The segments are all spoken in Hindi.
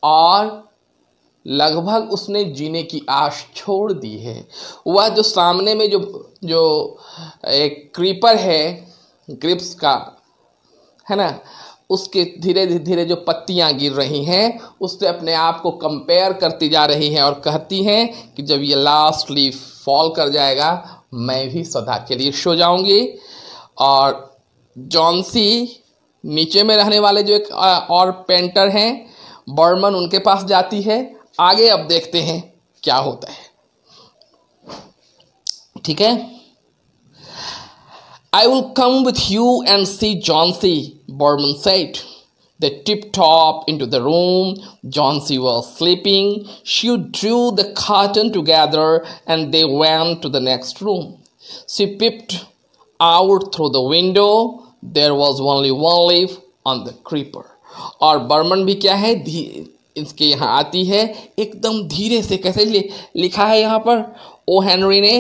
और लगभग उसने जीने की आश छोड़ दी है। वह जो सामने में जो एक क्रीपर है ग्रिप्स का, है ना, उसके धीरे धीरे जो पत्तियां गिर रही हैं उससे अपने आप को कंपेयर करती जा रही हैं और कहती हैं कि जब ये लास्ट लीफ फॉल कर जाएगा मैं भी सदा के लिए सो जाऊंगी। और जॉन्सी नीचे में रहने वाले जो एक और पेंटर हैं बर्मन, उनके पास जाती है। आगे अब देखते हैं क्या होता है, ठीक है। I will come with you and see Johnsy, Berman said. They tiptoed into the room. Johnsy was sleeping. She drew the curtain together and they went to the next room. She peeped out through the window. There was only one leaf on the creeper. और बर्मन भी क्या है, इसके यहाँ आती है एकदम धीरे से। कैसे लिखा है यहाँ पर ओ हेनरी ने,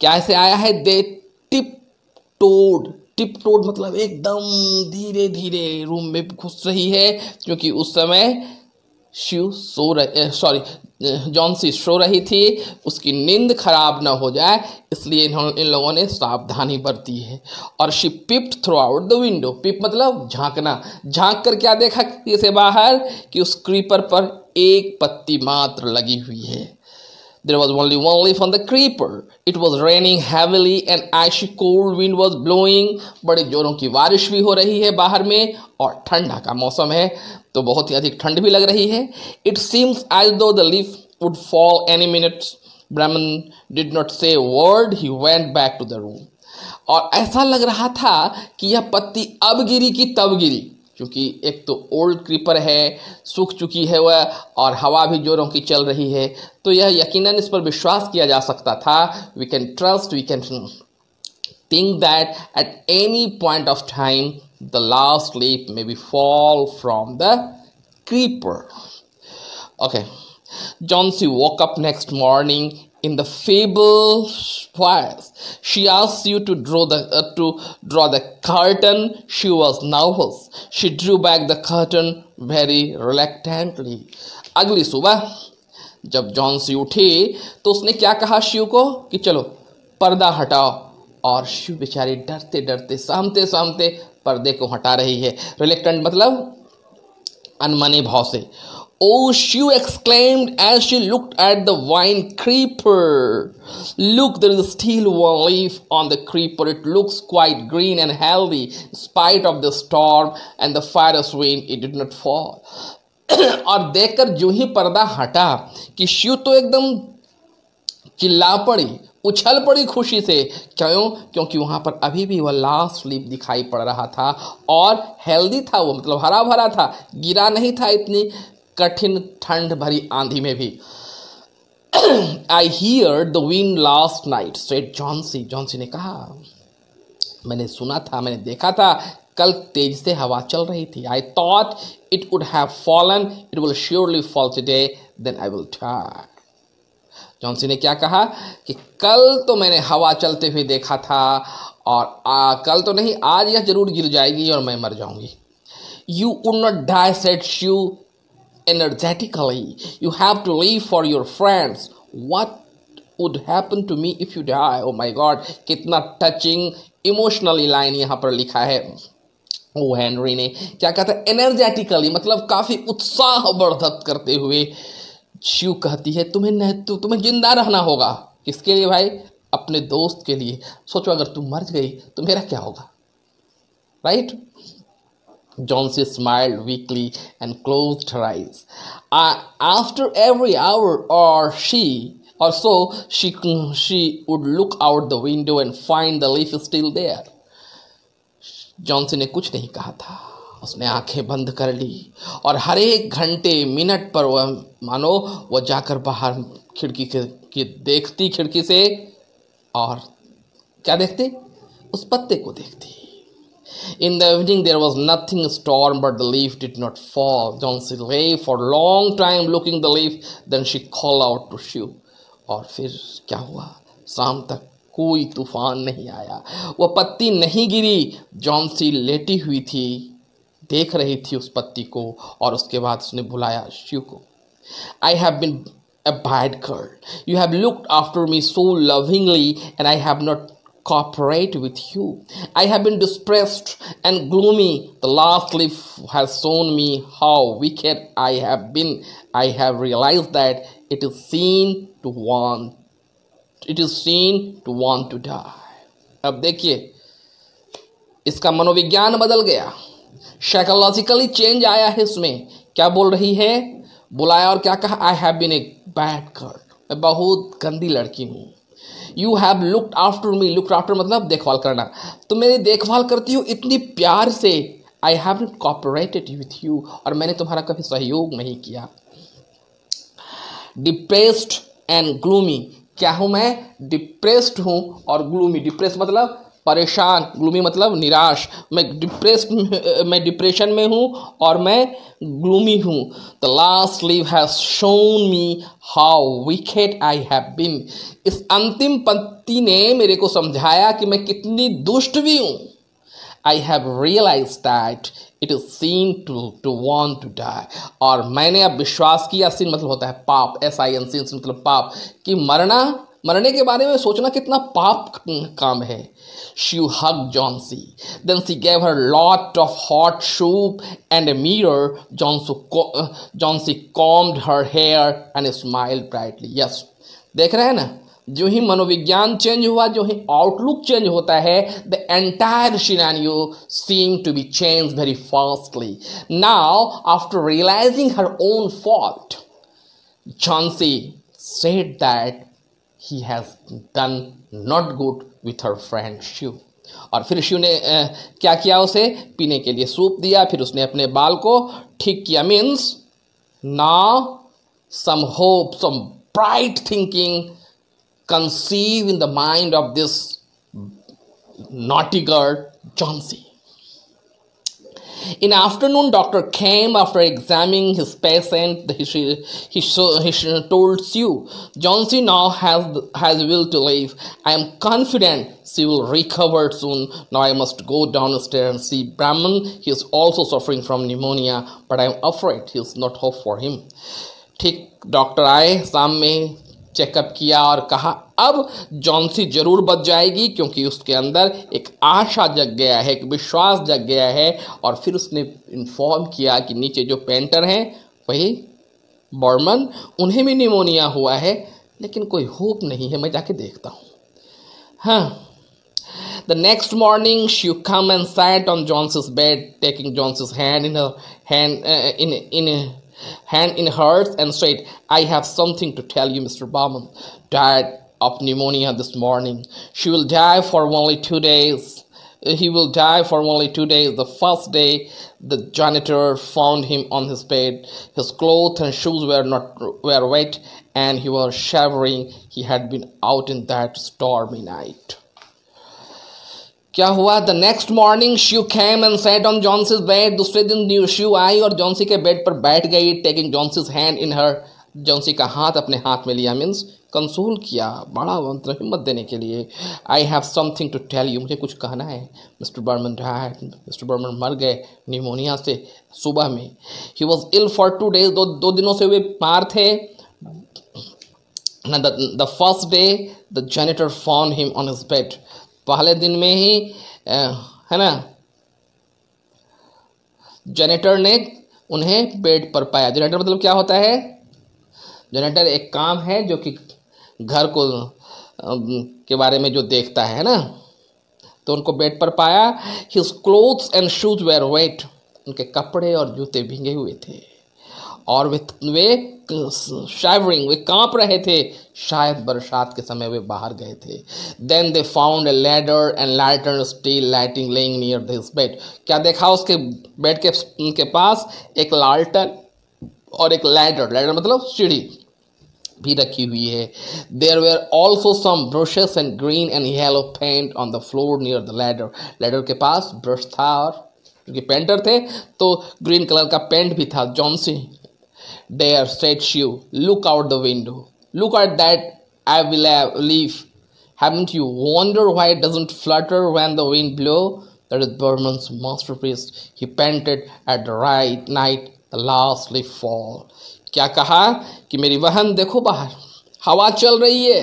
क्या ऐसे आया है, दे टिप टोड मतलब एकदम धीरे धीरे रूम में घुस रही है, क्योंकि उस समय जॉन्सी सो रही थी, उसकी नींद खराब ना हो जाए इसलिए इन लोगों ने सावधानी बरती है। और she peeped through out the window, peep मतलब झांकना, झांक कर क्या देखा जैसे बाहर कि उस क्रीपर पर एक पत्ती मात्र लगी हुई है। There was only one leaf on the creeper. It was raining heavily and icy cold wind was blowing. बड़े जोरों की बारिश भी हो रही है बाहर में और ठंडा का मौसम है तो बहुत ही अधिक ठंड भी लग रही है। It seems as though the leaf would fall any minute. Brahman did not say a word. He went back to the room. और ऐसा लग रहा था कि यह पत्ती अब गिरी कि तब गिरी, क्योंकि एक तो ओल्ड क्रीपर है, सूख चुकी है वह, और हवा भी जोरों की चल रही है, तो यह यकीनन इस पर विश्वास किया जा सकता था। We can trust, we can think that at any point of time the last leaf may be fall from the creeper. Okay, Johnsy woke up next morning in the feeble voice. She asked you to draw the curtain. She was nervous. She drew back the curtain very reluctantly. अगली सुबह जब जॉन्सी उठी तो उसने क्या कहा शिव को कि चलो पर्दा हटाओ, और शिव बेचारी डरते डरते सहमते सहमते पर्दे को हटा रही है। रिलेक्टेंट मतलब अनमने भाव से। Oh, she exclaimed as she looked at the vine creeper. Look, there is still one leaf on the creeper. It looks quite green and healthy. In spite of the storm and the fierce wind, it did not fall. और देखकर जो ही पर्दा हटा कि शिव तो एकदम चिल्ला पड़ी, उछल पड़ी खुशी से। क्यों? क्योंकि वहाँ पर अभी भी वह लास्ट लीफ दिखाई पड़ रहा था और हेल्दी था वो, मतलब हरा भरा था, गिरा नहीं था इतनी कठिन ठंड भरी आंधी में भी। I heard the wind last night, said Johnsy. Johnsy ने कहा, मैंने सुना था, मैंने देखा था, कल तेज से हवा चल रही थी। I thought it would have fallen. It will surely fall today. Then I will die. Johnsy ने क्या कहा कि कल तो मैंने हवा चलते हुए देखा था और कल तो नहीं, आज यह जरूर गिर जाएगी और मैं मर जाऊंगी। You would not die, said Shiv energetically. You have to live for your friends. What would happen to me if you die? Oh my God, कितना टचिंग इमोशनली लाइन यहाँ पर लिखा है। ओ हेनरी ने क्या कहता है, एनर्जेटिकली मतलब काफी उत्साह वर्धक करते हुए शिव कहती है तुम्हें जिंदा रहना होगा। किसके लिए भाई? अपने दोस्त के लिए। सोचो अगर तुम मर गई तो मेरा क्या होगा, right? Johnsy smiled weakly and closed her eyes. After every hour or so, she would look out the window and find the leaf still there. Johnsy ने कुछ नहीं कहा था, उसने आंखें बंद कर ली और हर एक घंटे मिनट पर वह जाकर बाहर खिड़की के देखती, खिड़की से, और क्या देखती? उस पत्ते को देखती। In the evening there was nothing storm, but the leaf did not fall. Jhansi lay for a long time looking the leaf. Then she called out to Shiv. और फिर क्या हुआ? शाम तक कोई तूफान नहीं आया, वह पत्ती नहीं गिरी। जॉन्सी लेटी हुई थी, देख रही थी उस पत्ती को, और उसके बाद उसने बुलाया शिव को। I have been a bad girl. You have looked after me so lovingly, and I have not cooperated with you. I have been depressed and gloomy. The last leaf has shown me how wicked I have been. I have realized that it is seen to want to die. अब देखिए, इसका मनोविज्ञान बदल गया, साइकोलॉजिकली चेंज आया है इसमें। क्या बोल रही है? बुलाया और क्या कहा? I have been a bad girl, मैं बहुत गंदी लड़की हूँ। You have looked after me, looked after मतलब देखभाल करना, तो मेरी देखभाल करती हूँ इतनी प्यार से। I have not cooperated with you, और मैंने तुम्हारा कभी सहयोग नहीं किया। डिप्रेस्ड एंड ग्लूमी, क्या हूँ मैं? डिप्रेस्ड हूँ और ग्लूमी। डिप्रेस मतलब परेशान, ग्लूमी मतलब निराश। मैं डिप्रेशन में हूँ और मैं ग्लूमी हूँ। The last leave has shown me how wicked I have been. इस अंतिम पंक्ति ने मेरे को समझाया कि मैं कितनी दुष्ट भी हूँ। I have realized that it is sin to want to die. और मैंने अब विश्वास किया, sin मतलब होता है पाप, sin मतलब पाप, कि मरने के बारे में सोचना कितना पाप काम है। She hugged Jhansi. Then she gave her lot of hot soup and a mirror. Jhansi combed her hair and smiled brightly. Yes, देख रहे हैं ना, जो ही मनोविज्ञान चेंज हुआ, जो ही आउटलुक चेंज होता है, the entire scenario seem to be change very fastly. Now after realising her own fault, Jhansi said that he has done not good with her friend Shiv. और फिर शिव ने क्या किया? उसे पीने के लिए सूप दिया, फिर उसने अपने बाल को ठीक किया। Means now some hope, some bright thinking conceive in the mind of this naughty girl, Jhansi. In afternoon, doctor came. After examining his patient, he told Shiv, Jhansi now has will to live. I am confident she will recover soon. Now I must go downstairs and see Brahman. He is also suffering from pneumonia, but I am afraid he is not hope for him. ठीक डॉक्टर आए, शाम में चेकअप किया और कहा अब जॉन्सी जरूर बच जाएगी, क्योंकि उसके अंदर एक आशा जग गया है, एक विश्वास जग गया है। और फिर उसने इन्फॉर्म किया कि नीचे जो पेंटर हैं वही बर्मन, उन्हें भी निमोनिया हुआ है, लेकिन कोई होप नहीं है, मैं जाके देखता हूँ। हाँ, The next morning, she come and sat on Jhansi's bed, taking Jhansi's hand in hers and said, I have something to tell you. Mr. Barman died of pneumonia this morning. She will die for only 2 days. He will die for only 2 days. The first day, the janitor found him on his bed. His clothes and shoes were wet, and he was shivering. He had been out in that stormy night. क्या हुआ? The next morning Sue came and sat on Johnsy's bed. दूसरे दिन शिव आई और जॉन्सी के बेड पर बैठ गई, taking Johnsy's hand in her. Johnsy का हाथ अपने हाथ में लिया, मीन्स कंसोल किया, बड़ा मतलब हिम्मत देने के लिए। I have something to tell you, मुझे कुछ कहना है। Mister Berman died, Mister Berman मर गए निमोनिया से सुबह में। He was ill for 2 days, दो दिनों से वे बीमार थे। The first day the janitor found him on his bed. पहले दिन में ही है ना, जैनिटर ने उन्हें बेड पर पाया। जैनिटर मतलब क्या होता है? जैनिटर एक काम है जो कि घर को के बारे में जो देखता है ना, तो उनको बेड पर पाया। His clothes and shoes were wet, उनके कपड़े और जूते भीगे हुए थे, और वे शाइवरिंग, वे कांप रहे थे, शायद बरसात के समय वे बाहर गए थे। Then they found a ladder and lantern still lighting laying near this bed. क्या देखा? उसके बेड के पास एक लालटन और एक लैडर, लैडर मतलब सीढ़ी, भी रखी हुई है। There were also some brushes and green and yellow paint on the floor near the ladder. Ladder के पास ब्रश था और क्योंकि पेंटर थे तो ग्रीन कलर का पेंट भी था। Johnsy dear said she, look out the window, look at that I leaf, haven't you wondered why it doesn't flutter when the wind blow? That is Berman's masterpiece. He painted at the right night the last leaf fall. क्या कहा कि मेरी बहन देखो बाहर हवा चल रही है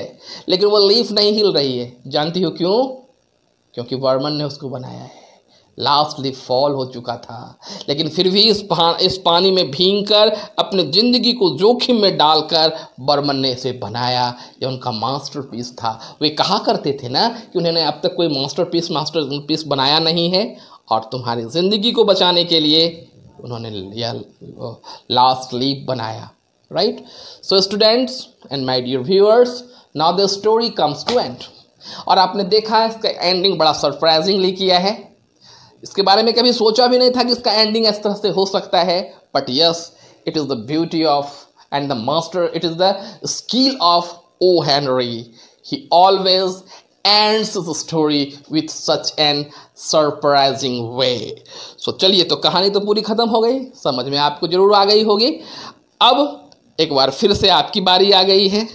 लेकिन वो लीफ नहीं हिल रही है। जानती हो क्यों? क्योंकि बर्मन ने उसको बनाया है। लास्ट लीफ फॉल हो चुका था लेकिन फिर भी इस पानी में भीगकर अपनी जिंदगी को जोखिम में डालकर बर्मन ने इसे बनाया। यह उनका मास्टरपीस था। वे कहा करते थे ना कि उन्होंने अब तक कोई मास्टरपीस बनाया नहीं है और तुम्हारी जिंदगी को बचाने के लिए उन्होंने यह लास्ट लीफ बनाया। Right. So students and my dear viewers, now the story comes to end. और आपने देखा इसका एंडिंग बड़ा सरप्राइजिंगली किया है। इसके बारे में कभी सोचा भी नहीं था कि इसका एंडिंग इस तरह से हो सकता है। But yes, it is the beauty of end the master, it is the skill of O Henry. He always ends the story with such an surprising way. So चलिए, तो कहानी तो पूरी खत्म हो गई, समझ में आपको जरूर आ गई होगी। अब एक बार फिर से आपकी बारी आ गई है।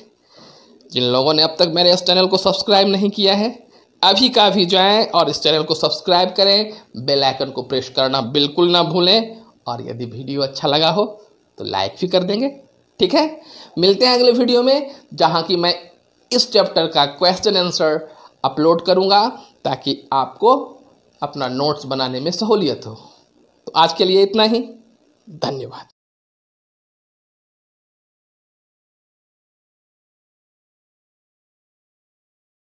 जिन लोगों ने अब तक मेरे इस चैनल को सब्सक्राइब नहीं किया है, अभी का भी जाएं और इस चैनल को सब्सक्राइब करें, बेल आइकन को प्रेस करना बिल्कुल ना भूलें और यदि वीडियो अच्छा लगा हो तो लाइक भी कर देंगे। ठीक है, मिलते हैं अगले वीडियो में जहां कि मैं इस चैप्टर का क्वेश्चन आंसर अपलोड करूंगा ताकि आपको अपना नोट्स बनाने में सहूलियत हो। तो आज के लिए इतना ही। धन्यवाद।